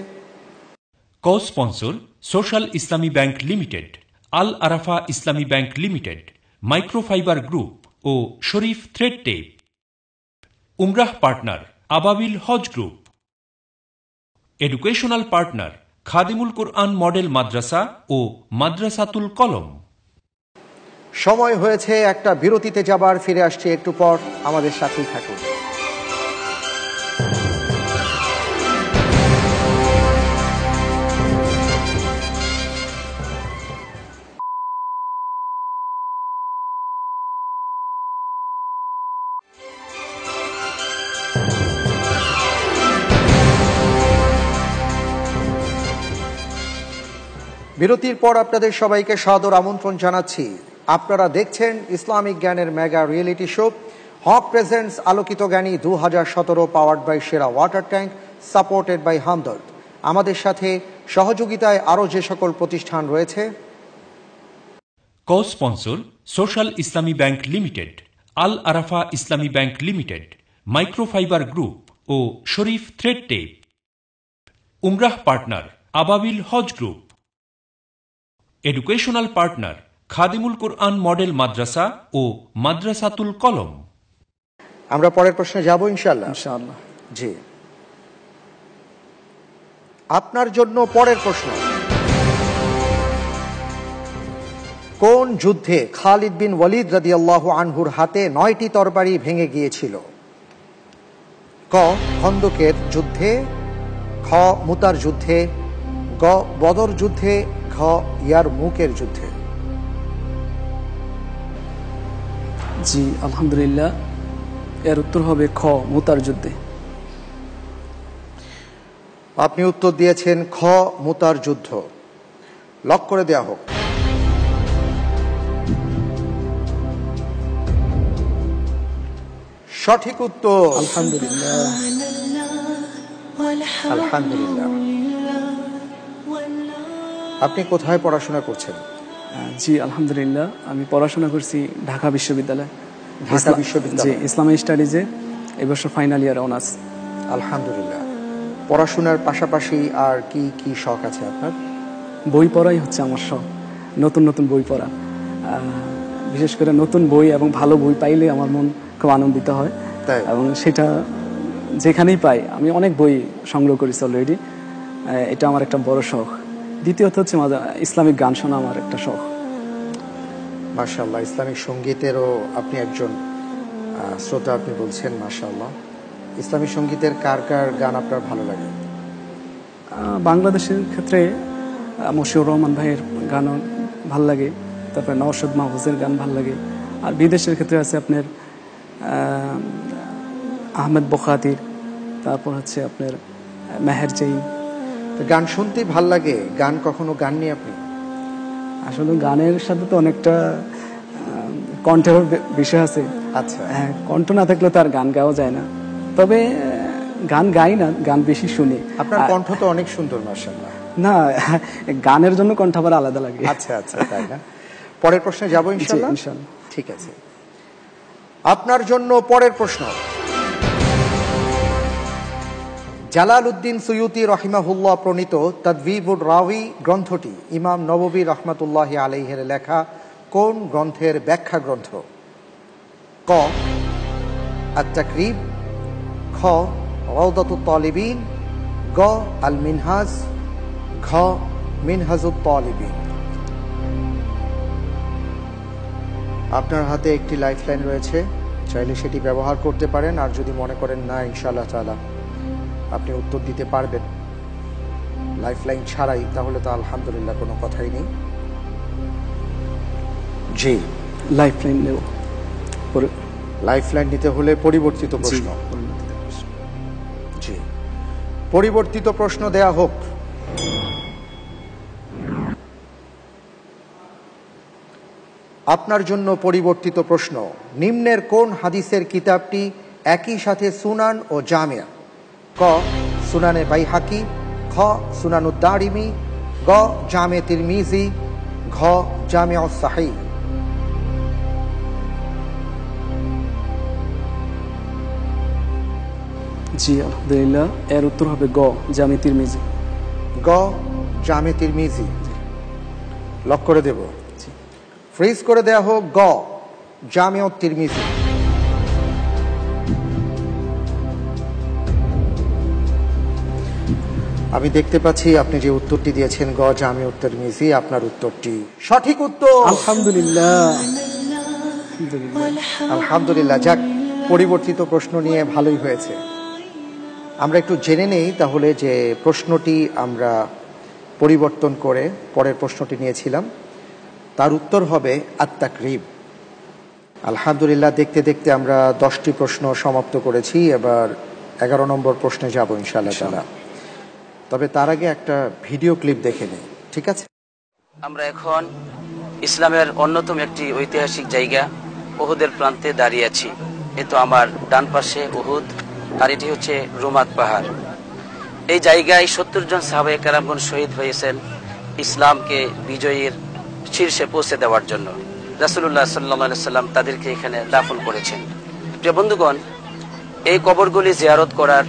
co sponsor social Islami bank limited, Al Arafah Islami bank limited, microfiber group ও শরীফ থ্রেড টেপ। উমরাহ partner Ababil Hajj group. Educational partner Khadimul Quran model Madrasa ও মাদ্রাসাতুল কলম। সময় হয়েছে একটা বিরতিতে যাবার, ফিরে আসছে একটু পর, আমাদের সাথেই থাকুন। বিরতির পর আপনাদের সবাইকে সাদর আমন্ত্রণ জানাচ্ছি। আপনারা দেখছেন ইসলামিক জ্ঞানের mega reality show Haque presents Alokito Gyani 2017, powered by সেরা water tank, supported by Hamdard. আমাদের সাথে সহযোগিতায় আরও যে সকল প্রতিষ্ঠান রয়েছে: co sponsor social Islami bank limited, Al Arafah Islami bank limited, microfiber group ও শরীফ থ্রেড টেপ। উমরাহ partner Ababil Hajj group. Educational partner Khadimul Quran model Madrasa ও মাদ্রাসাতুল কলম। আমরা পরের প্রশ্নে যাব ইনশাআল্লাহ। ইনশাআল্লাহ। জি, আপনার জন্য পরের প্রশ্ন: কোন যুদ্ধে খালিদ বিন ওয়ালিদ রাদিয়াল্লাহু আনহুর হাতে 9টি তরবারি ভেঙে গিয়েছিল? ক. খন্দকের যুদ্ধে, খ. মুতার যুদ্ধে, গ. বদর যুদ্ধে, খ. ইয়ারমুকের যুদ্ধে। জি আলহামদুলিল্লাহ, এর উত্তর হবে খ. মুতার যুদ্ধে। আপনি উত্তর দিয়েছেন খ. মুতার যুদ্ধ। লক করে দেয়া হোক। সঠিক উত্তর। আলহামদুলিল্লাহ। আলহামদুলিল্লাহ। আপনি কোথায় পড়াশোনা করছেন? জি আলহামদুলিল্লাহ, আমি পড়াশোনা করছি ঢাকা বিশ্ববিদ্যালয়। ঢাকা বিশ্ববিদ্যালয়। জি, ইসলামিক স্টাডিজে এবছর ফাইনাল ইয়ার অনার্স। আলহামদুলিল্লাহ। পড়াশোনার পাশাপাশি আর কি কি শখ আছে আপনার? বই পড়াই হচ্ছে আমার শখ, নতুন নতুন বই পড়া। বিশেষ করে নতুন বই এবং ভালো বই পাইলে আমার মন খুব আনন্দিত হয়, এবং সেটা যেখানেই পাই। আমি অনেক বই সংগ্রহ করেছি অলরেডি, এটা আমার একটা বড় শখ। দ্বিতীয়ত হচ্ছে ইসলামিক গান শোনা আমার একটা শখ। মাশাআল্লাহ, ইসলামিক সঙ্গীতেরও আপনি একজন শ্রোতা, আপনি বলছেন। মাশাআল্লাহ। ইসলামিক সঙ্গীতের কার কার গান আপনার ভালো লাগে? বাংলাদেশের ক্ষেত্রে মশিউর রহমান ভাইয়ের গান ভাল লাগে, তারপরে নওশাদ মাহফুজের গান ভাল লাগে। আর বিদেশের ক্ষেত্রে আছে আপনার আহমেদ বখাতির, তারপর হচ্ছে আপনার মেহের জৈন। গান শুনতে ভাল লাগে। গান কখনো গাননি আপনি? আসলে গানের সাথে তো অনেকটা কণ্ঠের বিষয় আছে। আচ্ছা, হ্যাঁ, কণ্ঠ না থাকলে তো আর গান গাওয়া যায় না। তবে গান গাই না, গান বেশি শুনি। আপনার কণ্ঠ তো অনেক সুন্দর মাশাআল্লাহ। না, গানের জন্য কণ্ঠ আবার আলাদা লাগে। আচ্ছা আচ্ছা, তাই না? পরের প্রশ্নে যাব ইনশাআল্লাহ। ইনশাআল্লাহ, ঠিক আছে। আপনার জন্য পরের প্রশ্ন: জালালউদ্দিন সুয়ুতি রহিমাহুল্লাহ প্রণীত তাদবিবুর রাওয়ী গ্রন্থটি ইমাম নববী রহমাতুল্লাহি আলাইহির লেখা কোন গ্রন্থের ব্যাখ্যা গ্রন্থ? ক. আত-তাকরিব, খ. রাওদাতুত তালিবিন, গ. আল মিনহাজ, ঘ. মিনহাজুত তালিবিন। আপনার হাতে একটি লাইফলাইন রয়েছে, চাইলে সেটি ব্যবহার করতে পারেন। আর যদি মনে করেন না ইনশাআল্লাহ তাআলা আপনি উত্তর দিতে পারবেন লাইফলাইন ছাড়াই, তাহলে তো আলহামদুলিল্লাহ কোনো কথাই নেই। জি, লাইফলাইন নেব। লাইফলাইন নিতে হলে পরিবর্তিত প্রশ্ন। জি, পরিবর্তিত প্রশ্ন দেয়া হোক। আপনার জন্য পরিবর্তিত প্রশ্ন: নিম্নের কোন হাদিসের কিতাবটি একই সাথে সুনান ও জামিয়া? ক. সুনানে বাইহাকি, খ. সুনানুদ দারিমি, গ. জামে তিরমিজি, ঘ. জামিউস সাহিহ। জি আলহামদুলিল্লাহ, এর উত্তর হবে গ. জামে তিরমিজি। গ. জামে তিরমিজি। লক করে দেব। ফ্রিজ করে দেয়া হোক। গ. জামিউত তিরমিজি। আমি দেখতে পাচ্ছি আপনি যে উত্তরটি দিয়েছেন গ. জামিউত তিরমিজি, আপনার উত্তরটি সঠিক উত্তর। আলহামদুলিল্লাহ। আলহামদুলিল্লাহ। যাক, পরিবর্তিত প্রশ্ন নিয়ে ভালোই হয়েছে। আমরা একটু জেনে নেই তাহলে যে প্রশ্নটি আমরা পরিবর্তন করে পরের প্রশ্নটি নিয়েছিলাম, তার উত্তর হবে আত-তাকরিব। আলহামদুলিল্লাহ, দেখতে দেখতে আমরা 10টি প্রশ্ন সমাপ্ত করেছি। এবার 11 নম্বর প্রশ্নে যাব ইনশাআল্লাহ তাআলা। তবে তার আগে একটা ভিডিও ক্লিপ দেখে নেই, ঠিক আছে? আমরা এখন ইসলামের অন্যতম একটি ঐতিহাসিক জায়গা উহুদের প্রান্তে দাঁড়িয়ে আছি। এ তো আমার ডান পাশে উহুদ, আর এটি হচ্ছে রুমাত পাহাড়। এই জায়গায় 70 জন সাহাবায়ে কেরামগণ শহীদ হয়েছেন ইসলামকে বিজয়ীর শীর্ষে পৌঁছে দেওয়ার জন্য। রাসূলুল্লাহ সাল্লাল্লাহু আলাইহি সাল্লাম তাদেরকে এখানে দাফন করেছেন। প্রিয় বন্ধুগণ, এই কবরগুলি জিয়ারত করার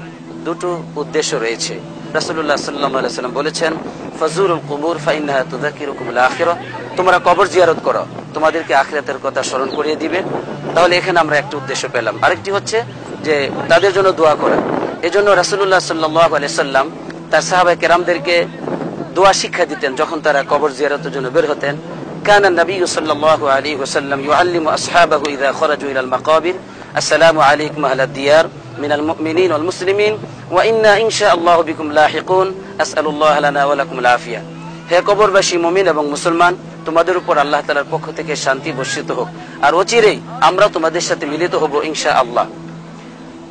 দুটো উদ্দেশ্য রয়েছে। রাসূলুল্লাহ সাল্লাল্লাহু আলাইহি সাল্লাম বলেছেন, ফাজুরুল কুবুর ফাইন্নাহা তুযাকিরুকুমুল আখিরা, তোমরা কবর জিয়ারত করো, তোমাদেরকে আখিরাতের কথা স্মরণ করিয়ে দিবে। তাহলে এখানে আমরা একটা উদ্দেশ্য পেলাম। আরেকটি হচ্ছে যে তাদের জন্য দোয়া করা। এজন্য রাসূলুল্লাহ সাল্লাল্লাহু আলাইহি সাল্লাম তার সাহাবায়ে কেরামদেরকে দোয়া শিক্ষা দিতেন যখন তারা কবর জিয়ারতের জন্য বের হতেন। কানা নবী সাল্লাল্লাহু আলাইহি ওয়াসাল্লাম ইউআল্লিমু আসহাবাহু ইযা খারাজু ইলাল মাকাবির আসসালামু আলাইকুম আহলাদ দিয়ার মিনাল মুমিনিন ওয়াল মুসলিমিন ওয়া ইন্না ইনশাআল্লাহু বিকুম লাহিকুন আসআলুল্লাহ লানা ওয়া লাকুমুল আফিয়া। হে কবরবাসী মুমিন এবং মুসলমান, তোমাদের উপর আল্লাহ তাআলার পক্ষ থেকে শান্তি বর্ষিত হোক, আর অচিরেই আমরা তোমাদের সাথে মিলিত হব ইনশাআল্লাহ।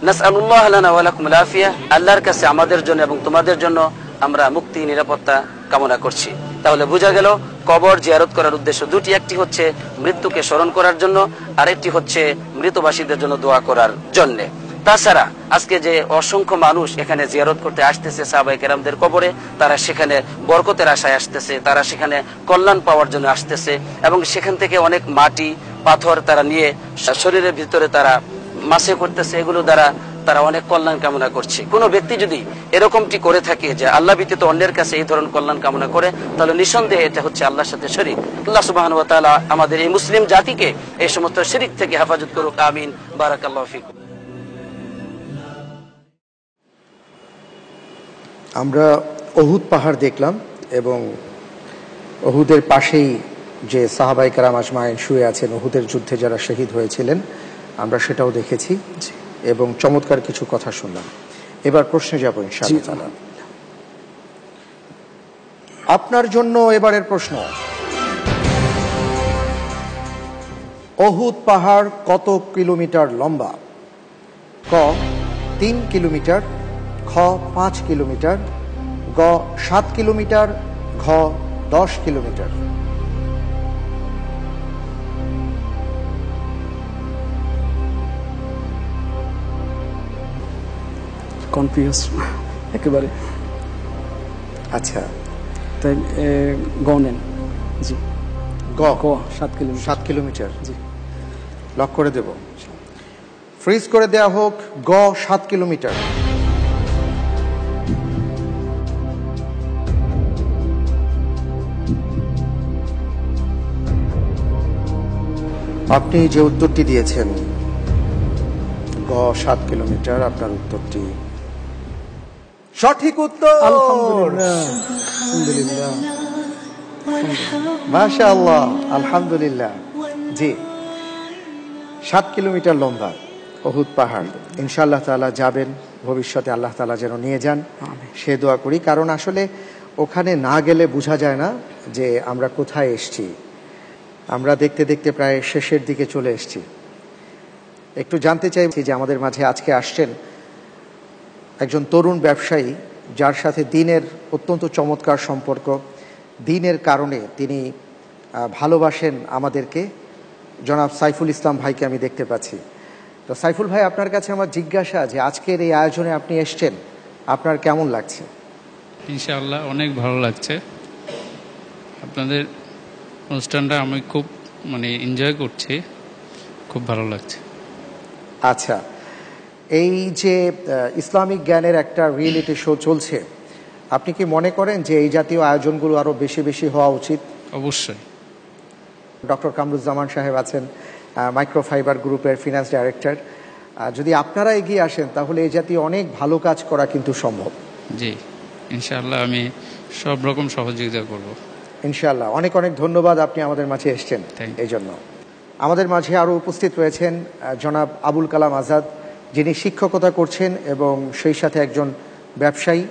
নাসআলুল্লাহ লানা ওয়া লাকুমুল আফিয়া, আল্লাহর কাছে আমাদের জন্য এবং তোমাদের জন্য আমরা মুক্তি নিরাপত্তা কামনা করছি। তাহলে বোঝা গেল কবর জিয়ারত করার উদ্দেশ্য দুটি, একটি হচ্ছে মৃত্যুকে স্মরণ করার জন্য, আরেকটি হচ্ছে মৃতবাসীদের জন্য দোয়া করার জন্য। তাছাড়া আজকে যে অসংখ্য মানুষ এখানে জিয়ারত করতে আসতেছে সাহাবায়ে কেরামদের কবরে, তারা সেখানে বরকতের আশায় আসতেছে, তারা সেখানে কল্যাণ পাওয়ার জন্য আসতেছে, এবং সেখান থেকে অনেক মাটি পাথর তারা নিয়ে শরীরের ভিতরে তারা মাসে করতেছে। এগুলো দ্বারা তারা অনেক কল্যাণ কামনা করছে। কোনো ব্যক্তি যদি এরকমটি করে থাকে যে আল্লাহ ব্যতীত অন্যের কাছে এই ধরনের কল্যাণ কামনা করে, তাহলে নিঃসন্দেহে এটা হচ্ছে আল্লাহর সাথে শরীক। আল্লাহ সুবহানাহু ওয়া তাআলা আমাদের এই মুসলিম জাতিকে এই সমস্ত শিরক থেকে হেফাজত করুক, আমিন। বারাকাল্লাহু ফিকুম। আমরা উহুদ পাহাড় দেখলাম এবং উহুদের পাশেই যে সাহাবায়ে কেরাম আজমাইন শুয়ে আছেন, উহুদের যুদ্ধে যারা শহীদ হয়েছিলেন, আমরা সেটাও দেখেছি এবং চমৎকার কিছু কথা শুনলাম। এবার প্রশ্নে যাব ইনশাআল্লাহ। আপনার জন্য এবারের প্রশ্ন, উহুদ পাহাড় কত কিলোমিটার লম্বা? ক 3 কিলোমিটার, খ 5 কিলোমিটার, গ 7 কিলোমিটার, ঘ 10 কিলোমিটার। কনফিউজ একেবারে। আচ্ছা, তাই গ নেন। জি, গ 7 কিলোমিটার। 7 কিলোমিটার, জি, লক করে দেব, ফ্রিজ করে দেয়া হোক। গ 7 কিলোমিটার। আপনি যে উত্তরটি দিয়েছেন গ 7 কিলোমিটার, আপনার উত্তরটি সঠিক উত্তর। আলহামদুলিল্লাহ, মাশাআল্লাহ, আলহামদুলিল্লাহ। জি, 7 কিলোমিটার লম্বা উহুদ পাহাড়। ইনশাআল্লাহ তাআলা যাবেন, ভবিষ্যতে আল্লাহ তাআলা যেন নিয়ে যান সে দোয়া করি। কারণ আসলে ওখানে না গেলে বোঝা যায় না যে আমরা কোথায় এসেছি। আমরা দেখতে দেখতে প্রায় শেষের দিকে চলে এসেছি। একটু জানতে চাইছি যে আমাদের মাঝে আজকে আসছেন একজন তরুণ ব্যবসায়ী, যার সাথে দ্বীনের অত্যন্ত চমৎকার সম্পর্ক। দ্বীনের কারণে তিনি ভালোবাসেন আমাদেরকে। জনাব সাইফুল ইসলাম ভাইকে আমি দেখতে পাচ্ছি। তো সাইফুল ভাই, আপনার কাছে আমার জিজ্ঞাসা যে আজকের এই আয়োজনে আপনি এসছেন, আপনার কেমন লাগছে? ইনশাআল্লাহ অনেক ভালো লাগছে। আপনাদের অনুষ্ঠানটা আমি খুব এনজয় করছি, খুব ভালো লাগছে। আচ্ছা, এই যে ইসলামিক জ্ঞানের একটা রিয়েলিটি শো চলছে, আপনি কি মনে করেন যে এই জাতীয় আয়োজনগুলো আরও বেশি বেশি হওয়া উচিত? অবশ্যই। ডক্টর কামরুজ্জামান সাহেব আছেন, মাইক্রোফাইবার গ্রুপের ফিনান্স ডাইরেক্টর। যদি আপনারা এগিয়ে আসেন তাহলে এই জাতীয় অনেক ভালো কাজ করা কিন্তু সম্ভব। জি, ইনশাআল্লাহ আমি সব রকম সহযোগিতা করব। ইনশাআল্লাহ। অনেক অনেক ধন্যবাদ, আপনি আমাদের মাঝে এসছেন এই জন্য। আমাদের মাঝে আরও উপস্থিত রয়েছেন জনাব আবুল কালাম আজাদ, যিনি শিক্ষকতা করছেন এবং সেই সাথে একজন ব্যবসায়ী,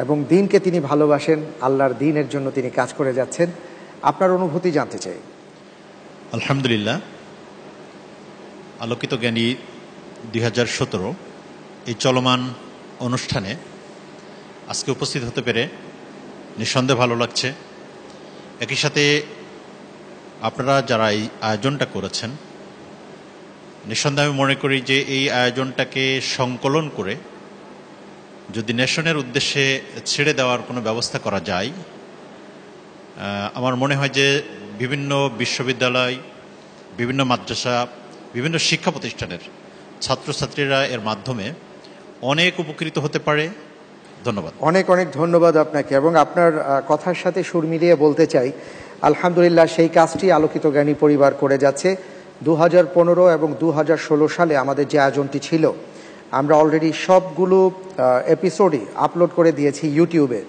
এবং দ্বীনকে তিনি ভালোবাসেন, আল্লাহর দ্বীনের জন্য তিনি কাজ করে যাচ্ছেন। আপনার অনুভূতি জানতে চাই। আলহামদুলিল্লাহ, আলোকিত জ্ঞানী 2017 এই চলমান অনুষ্ঠানে আজকে উপস্থিত হতে পেরে নিঃসন্দেহে ভালো লাগছে। একই সাথে আপনারা যারা এই আয়োজনটা করেছেন, নিঃসন্দেহে আমি মনে করি যে এই আয়োজনটাকে সংকলন করে যদি নেশনের উদ্দেশ্যে ছেড়ে দেওয়ার কোনো ব্যবস্থা করা যায়, আমার মনে হয় যে বিভিন্ন বিশ্ববিদ্যালয়, বিভিন্ন মাদ্রাসা, বিভিন্ন শিক্ষা প্রতিষ্ঠানের ছাত্রছাত্রীরা এর মাধ্যমে অনেক উপকৃত হতে পারে। ধন্যবাদ। অনেক অনেক ধন্যবাদ আপনাকে। এবং আপনার কথার সাথে সুর মিলিয়ে বলতে চাই, আলহামদুলিল্লাহ সেই কাজটি আলোকিত জ্ঞানী পরিবার করে যাচ্ছে। 2015 এবং 2016 সালে আমাদের যে আয়োজনটি ছিল, আমরা অলরেডি সবগুলো এপিসোডই আপলোড করে দিয়েছি ইউটিউবে,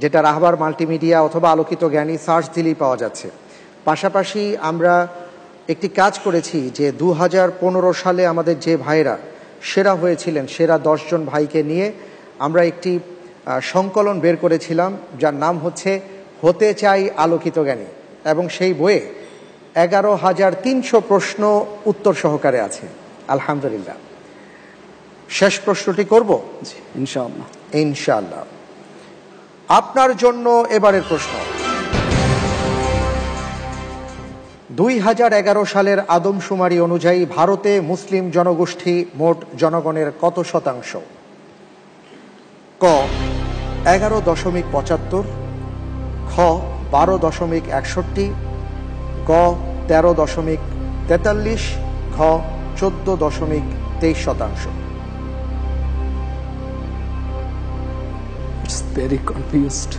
যেটা রাহবার মাল্টিমিডিয়া অথবা আলোকিত জ্ঞানী সার্চ দিলেই পাওয়া যাচ্ছে। পাশাপাশি আমরা একটি কাজ করেছি যে 2015 সালে আমাদের যে ভাইরা সেরা হয়েছিলেন, সেরা 10 জন ভাইকে নিয়ে আমরা একটি সংকলন বের করেছিলাম, যার নাম হচ্ছে হতে চাই আলোকিত জ্ঞানী, এবং সেই বইয়ে 11,300 প্রশ্ন উত্তর সহকারে আছে। আলহামদুলিল্লাহ। শেষ প্রশ্নটি করব ইনশাআল্লাহ। ইনশাআল্লাহ। আপনার জন্য এবারের প্রশ্ন, 2011 সালের আদমশুমারি অনুযায়ী ভারতে মুসলিম জনগোষ্ঠী মোট জনগণের কত শতাংশ? ক 11.75, খ 12.61, গ 13.43, ঘ 14.23 শতাংশ। It's very confused.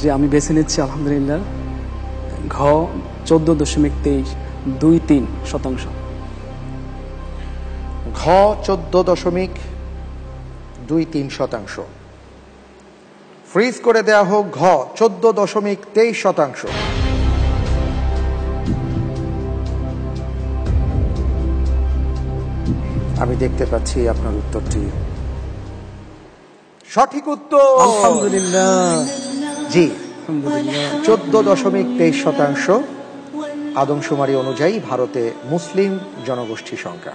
যে আমি বেছে নিচ্ছি আলহামদুলিল্লাহ ঘ 14.23 শতাংশ। ঘ 14.23 শতাংশ। ফ্রিজ করে দেয়া হোক ঘ 14.23 শতাংশ। আমি দেখতে পাচ্ছি আপনার উত্তরটি সঠিক উত্তর। আলহামদুলিল্লাহ। জি, 14.23 শতাংশ আদমশুমারি অনুযায়ী ভারতে মুসলিম জনগোষ্ঠী সংখ্যা।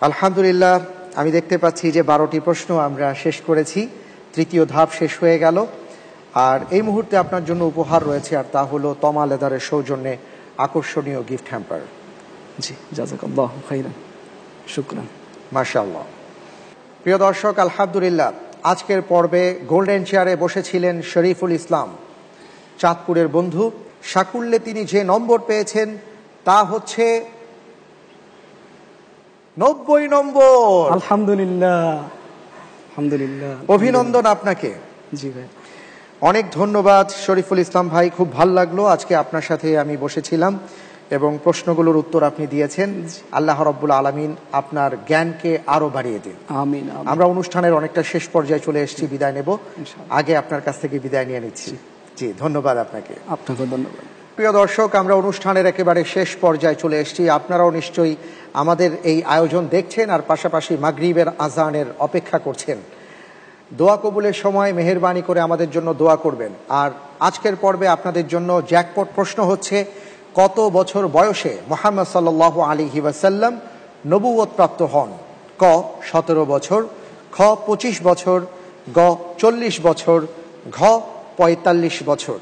আলহামদুলিল্লাহ। আমি দেখতে পাচ্ছি যে 12টি প্রশ্ন আমরা শেষ করেছি, তৃতীয় ধাপ শেষ হয়ে গেল। আর এই মুহূর্তে আপনার জন্য উপহার রয়েছে, আর তা হলো তমা লেদারের সৌজন্যে আকর্ষণীয় গিফট হ্যাম্পার। জি, জাযাকাল্লাহু খাইরান, শুকরান। মাশাআল্লাহ। প্রিয় দর্শক, আলহামদুলিল্লাহ আজকের পর্বে গোল্ডেন চেয়ারে বসেছিলেন শরীফুল ইসলাম, চাঁদপুরের বন্ধু। সাকুল্যে তিনি যে নম্বর পেয়েছেন তা হচ্ছে 90 নম্বর। আলহামদুলিল্লাহ, আলহামদুলিল্লাহ। অভিনন্দন আপনাকে। জি ভাই, অনেক ধন্যবাদ শরীফুল ইসলাম ভাই। খুব ভালো লাগলো আজকে আপনার সাথে আমি বসেছিলাম এবং প্রশ্নগুলোর উত্তর আপনি দিয়েছেন। আল্লাহ রাব্বুল আলামিন আপনার জ্ঞানকে আরো বাড়িয়ে দিন। আমিন। আমরা অনুষ্ঠানের অনেকটা শেষ পর্যায়ে চলে এসেছি, বিদায় নেব। আগে আপনার কাছ থেকে বিদায় নিয়ে নিচ্ছি। জি, ধন্যবাদ আপনাকে। আপনাকে ধন্যবাদ। প্রিয় দর্শক, আমরা অনুষ্ঠানের একেবারে শেষ পর্যায়ে চলে এসেছি। আপনারাও নিশ্চয়ই আমাদের এই আয়োজন দেখছেন আর পাশাপাশি মাগরিবের আজানের অপেক্ষা করছেন। দোয়া কবুলের সময় মেহেরবানি করে আমাদের জন্য দোয়া করবেন। আর আজকের পর্বে আপনাদের জন্য জ্যাকপট প্রশ্ন হচ্ছে, কত বছর বয়সে মুহাম্মদ সাল্লাল্লাহু আলাইহি ওয়াসাল্লাম নবুয়ত প্রাপ্ত হন? ক 17 বছর, খ 25 বছর, গ 40 বছর, ঘ 45 বছর।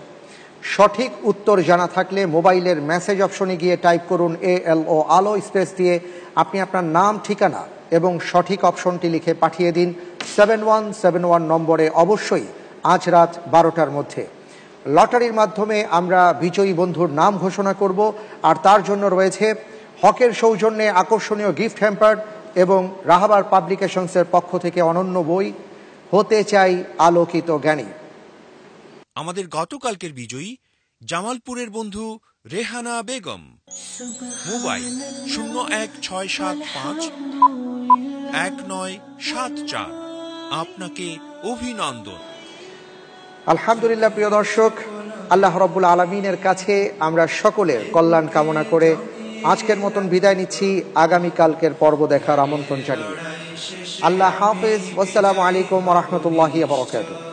সঠিক উত্তর জানা থাকলে মোবাইলের মেসেজ অপশনে গিয়ে টাইপ করুন ALO আলো স্পেস দিয়ে আপনি আপনার নাম, ঠিকানা এবং সঠিক অপশনটি লিখে পাঠিয়ে দিন 7171 নম্বরে, অবশ্যই আজ রাত 12টার মধ্যে। লটারির মাধ্যমে আমরা বিজয়ী বন্ধুর নাম ঘোষণা করব, আর তার জন্য রয়েছে হকের সৌজন্যে আকর্ষণীয় গিফট হ্যাম্পার এবং রাহাবার পাবলিকেশনসের পক্ষ থেকে অনন্য বই হতে চাই আলোকিত জ্ঞানী। আমাদের গতকালকের বিজয়ী জামালপুরের বন্ধু রেহানা বেগম। মোবাইল 0167519774। আপনাকে অভিনন্দন। আলহামদুলিল্লাহ। প্রিয় দর্শক, আল্লাহ রাব্বুল আলামিনের কাছে আমরা সকলের কল্যাণ কামনা করে আজকের মতন বিদায় নিচ্ছি, আগামীকালকের পর্ব দেখার আমন্ত্রণ জানিয়ে। আল্লাহ হাফেজ। আসসালামু আলাইকুম ওয়া রাহমাতুল্লাহি ওয়া বারাকাতুহু।